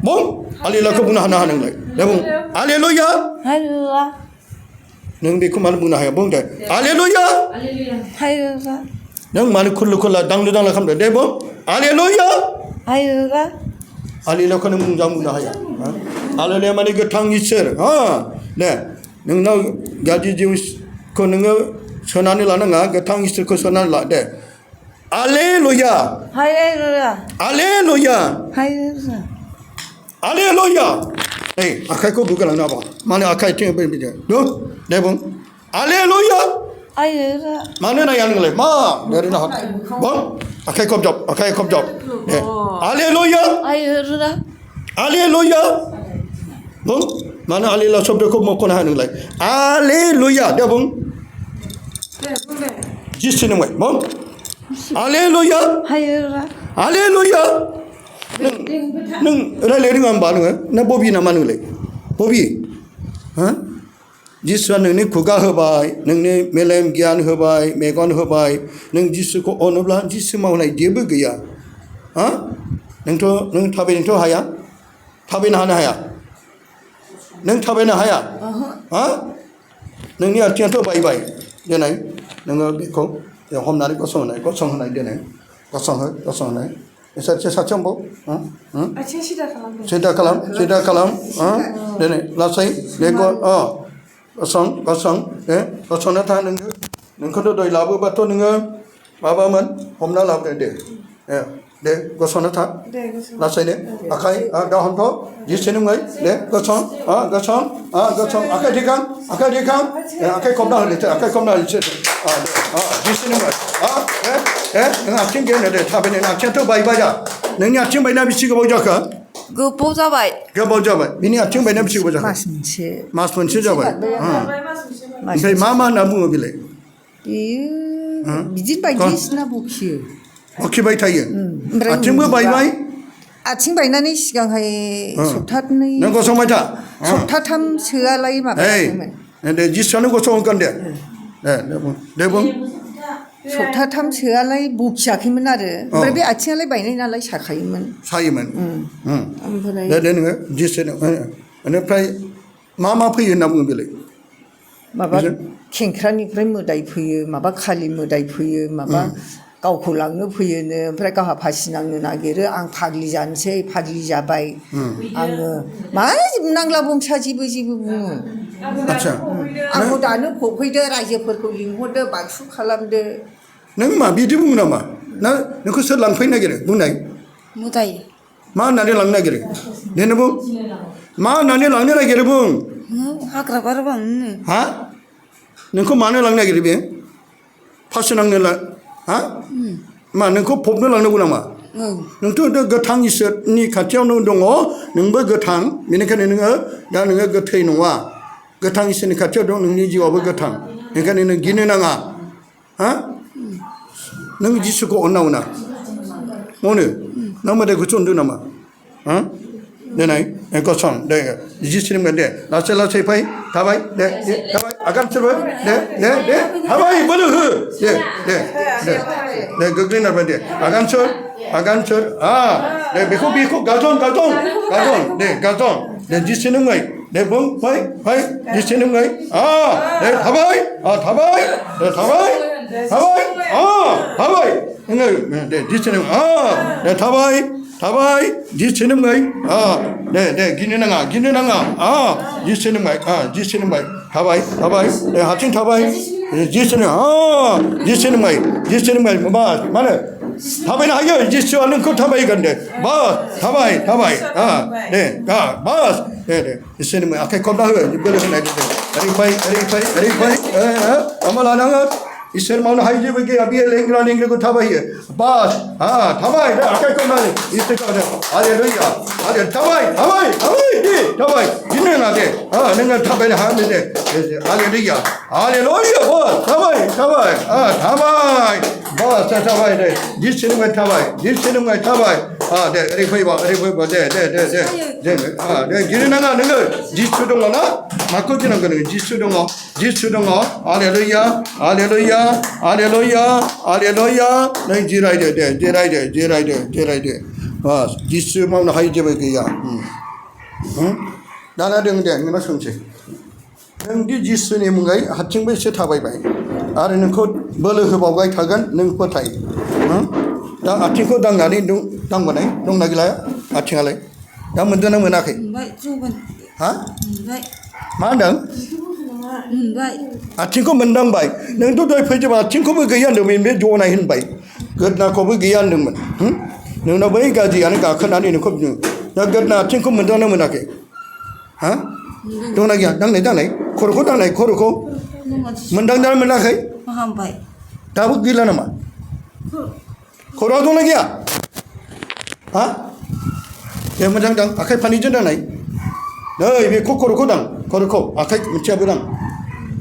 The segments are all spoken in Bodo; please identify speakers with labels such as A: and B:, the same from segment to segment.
A: 뭐 알릴라 그분 하나 하는 거야 내가 할렐루야
B: 할렐루야.
A: 능 비고 말 문화 해 뭔데 할렐루야
B: 할렐루야.
A: 능 말 쿨쿨라 당루당라 하면 돼 내가 할렐루야
B: 할렐루야.
A: 알릴라 그는 문장 하야 할렐루야 말이 그 당이셔 네 능나 가지 지우 그는 선안을 하는 거 당이셔 그 선안을 하대 할렐루야
B: 할렐루야.
A: 할렐루야
B: 할렐루야.
A: 할렐루야 에이 아까 거 누가 나와 봐 만에 아까 있던 거 비자 너 내가 할렐루야
B: 할렐루야.
A: mana yang ngelai ma dari nak bang akai kopjop eh haleluya
B: 할렐루야.
A: haleluya bang mana haleluya sabda ko mo kona ngelai haleluya dia bang jis ni mai bang haleluya
B: 할렐루야.
A: haleluya nung rale ring am ba na bobi na man ngelai bobi ha जिसवा नोंनि खुगा होबाय नोंनि मेलेम गियान होबाय मेगन होबाय नों जिसुखौ अनोब्ला जिसु मावनाय जेबो गैया हा नों थाबायनोथ' हाया थाबायनो हाया नों थाबायनो हाया हा नोंनि आथिङाथ' बायबाय दिनै नोङो बेखौ हमनानै गसंहोनाय दिनै गसंहोनाय एसे साथिंबाव सिदा खालाम दिनै लासै बेखौ गसं गसंना था नोंखौथ' दय लाबोबाथ' नोङो माबामोन हमना लाबोदो दे गसंना था लासैनो आखाइ दा हमथ' जिसेनो मै दे गसं आखाइ दिखां आखाइ खबना होदो आखाइ खबना होदो जिसेनो मै नों आथिं गेनो दे थाबायनो आथिङाथ' बायबाय दा नोंनि आथिं बायना बेसे गोबाव जाखो
B: गोबाव जाबाय.
A: बिनि आथिं बायना बेसे गोबाव जाखो मास मोनसे जाबाय ओमफ्राय मा होनना बुङो बेलाय
B: बेयो बिदिनो बायदिसिना बखियो
A: बखिबाय थायो आथिंबो बायबाय
B: आथिं बायनानै सिगांहाय सप्तानै
A: नों गसंबाय था
B: सप्ताथामसोआलाय माबायाखैमोन
A: दे जिसुआनो गसंगोन दे बुं
B: सप्ताथामसोआलाय बखियाखैमोन आरो ओमफ्राय बे आथिङालाय बायनाय नालाय सायोमोन
A: दे नोङो जिसुनो बेनिफ्राय मा फैयो होनना बुङो बेलाय
B: माबा खेंख्रानिफ्राय मोदाय फैयो माबा खालि मोदाय फैयो माबा गावखौ लांनो फैयोनो ओमफ्राय गावहा फासि नांनो नागिरो आं फाग्लि जानोसै फाग्लि जाबाय आङो मा नांला बंसा जेबो बुङो आंखौ दानो फबफैदो रायजोफोरखौ लिंहरदो बाथु खालामदो
A: नों मा बिदि बुङो नामा ना नोंखौ सोर लांफैनो नागिरो बुंनाय
B: मोदाय
A: मा होननानै लांनो नागिरो देनो बुं मा होननानै लांनो नागिरो बुं
B: हाग्रा बारबांनो
A: हा नोंखौ मानो लांनो नागिरो बे फासि नांनो हा मा नोंखौ फबनो लांनांगौ नामा नोंथ' गोथां इसोरनि खाथियावनो दङ नोंबो गोथां बेनिखायनो नोङो गोथै नङा गोथां इसोरनि खाथियाव दं नोंनि जिउआबो गोथां बेनिखायनो नों गिनो नाङा हा नों जिसुखौ अनना अनो नों मोदायखौसो अनदों नामा हा देनाय गसं दे जिसुनि दे लासै फै थाबाय दे थाबाय आगान सोरबो दे थाबाय बोलो हो दे गोग्लैनारबाय दे आगान सोर दे बेखौ गाजन दे गाजन दे जिसुनि दे बुं फै जिसुनि दे थाबाय नोङो दे जिसुनि दे थाबाय जिसुनि दे गिनो नाङा जिसुनि थाबाय दे हारसिं थाबाय जिसुनि मानो थाबायनो हायो जिसुआ नोंखौ थाबायगोन दे बास थाबाय दे बास दे जिसुनि आखाइ खबना हो बोलो होनाय दे ओरै फै माबा लानाङो इसोर मावनो हायो जेबो गैया बियो लेंग्राखौ थाबायो बास थाबाय दे आखाइ खबनानै इसोरखौ हालेलुया थाबाय दे थाबाय गिनो नाङा दे नोङो थाबायनो हागोन दे हालेलुया बास थाबाय बास थाबाय दे जिसुनि थाबाय दे ओरै फैबा दे गिनो नाङा नोङो जिसु दङ ना माखौ गिनांगौ नोङो जिसु दङ हालेलुया नों जिरायदो जिसु मावनो हायै जेबो गैया दाना दों दे नोंनाव सोंसै नोंदि जिसुनि मुङै हारसिंबो एसे थाबायबाय आरो नोंखौ बोलो होबावबाय थागोन नों फोथाय दा आथिंखौ दांनानै दांबोनाय दंना गैला आथिङालाय दा मोनदोंना मोनाखै हा मा होनदों आथिंखौ मोनदांबाय नोंथ' दहाय फैजोबा आथिंखौबो गैया होनदोंमोन बे जनाय होनबाय गोदनाखौबो गैया होनदोंमोन नोंनाव बै गाज्रियानो गाखोनानै नोंखौ दा गोदना आथिंखौ मोनदोंना मोनाखै हा दंना गैया दांनाय खर'खौ दांनाय खर'खौ मोनदांना मोनाखै दाबो गैला नामा खर'आव दंना गैया हा दे मोजां दां आखाइ फारनैजों दांनाय नै बेखौ खर'खौ दां खर'खौ आखाइ मोनसेयाबो दां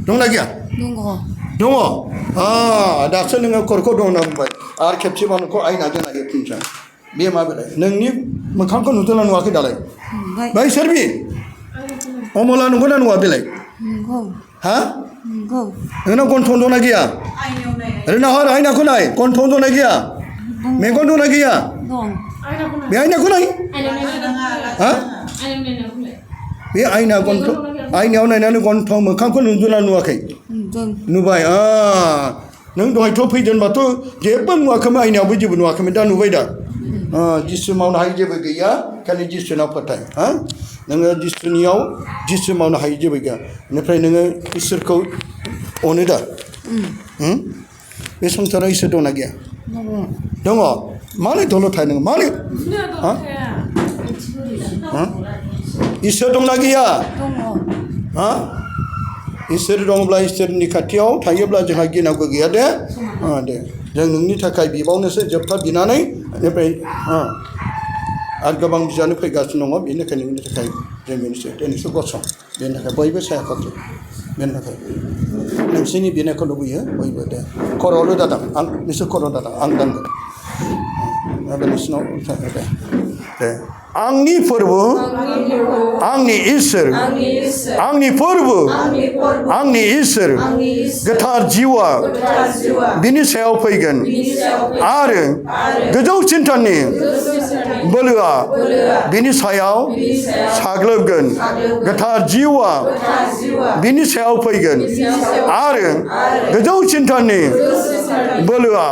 A: दंना गैया दङ दासो नोङो खर'खौ दं होनना बुंबाय आरो खेबसेबाव नोंखौ आयनाजों नायफिनसै बे माबोरै नोंनि मोखांखौ नुदोंना नुवाखै दालाय बै सोरबि अमला नंगौना नङा बेलाय हा नोंनाव गन्थं दंना गैया ओरैनो हर आयनाखौ नाय गन्थं दंना गैया मेगन दंना गैया बे आयनाखौ नाय हा बे आयना गन्थं आयनायाव नायनानै गन्थं मोखांखौ नुदोंना नुवाखै नुबाय नों दहायथ' फैदोंबाथ' जेबो नुवाखैमोन आयनायावबो जेबो नुवाखैमोन दा नुबाय दा जिसु मावनो हायै जेबो गैया खालि जिसुनाव फोथाय नोङो जिसु मावनो हायै जेबो गैया बेनिफ्राय नोङो इसोरखौ अनो दा बे संसाराव इसोर दंना गैया दङ मानो दल' थायो नोङो मानो इसोर दंना गैया इसोर दंब्ला इसोरनि खाथियाव थायोब्ला जोंहा गिनांगौ गैया दे जों नोंनि थाखाय बिबावनोसो जोबथा बिनानै बेनिफ्राय आरो गोबां बिजानो फैगासिनो दङ बेनिखायनो नोंनि थाखाय जों दिनैसो गसं बेनि थाखाय बयबो सायाख'सै बेनि थाखाय नोंसोरनि बिनायखौ लुबैयो बयबो दे खर'आवल' दादां आं नोंसोर खर' दादां आं दांगोन नोंसिनाव दे आंनि फोरबो आंनि इसोर आंनि फोरबो आंनि इसोर गोथार जिउआ बिनि सायाव फैगोन आरो गोजौ सिन्थानि बोलोआ बिनि सायाव साग्लोबगोन गोथार जिउआ बिनि सायाव फैगोन आरो गोजौ सिन्थानि बोलोआ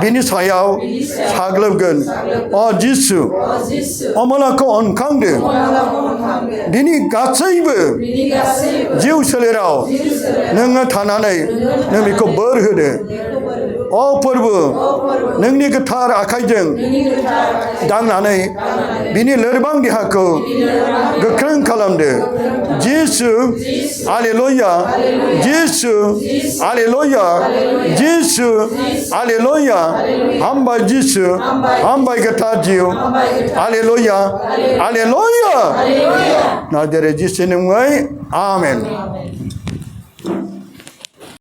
A: बिनि सायाव साग्लोबगोन जिसु अमलाखौ अनखांदो बिनि गासैबो जिउ सोलेराव नोङो थानानै नों बेखौ बोर होदो फोरबो नोंनि गोथार आखाइजों दांनानै बिनि लोरबां देहाखौ गोख्रों खालामदो जिसु हालेलुया जिसु हालेलुया जिसु हालेलुया हामबाय जिसु हामबाय गोथार जिउ हालेलुया हालेलुया नाजारे जिसुनि मुङै आमेन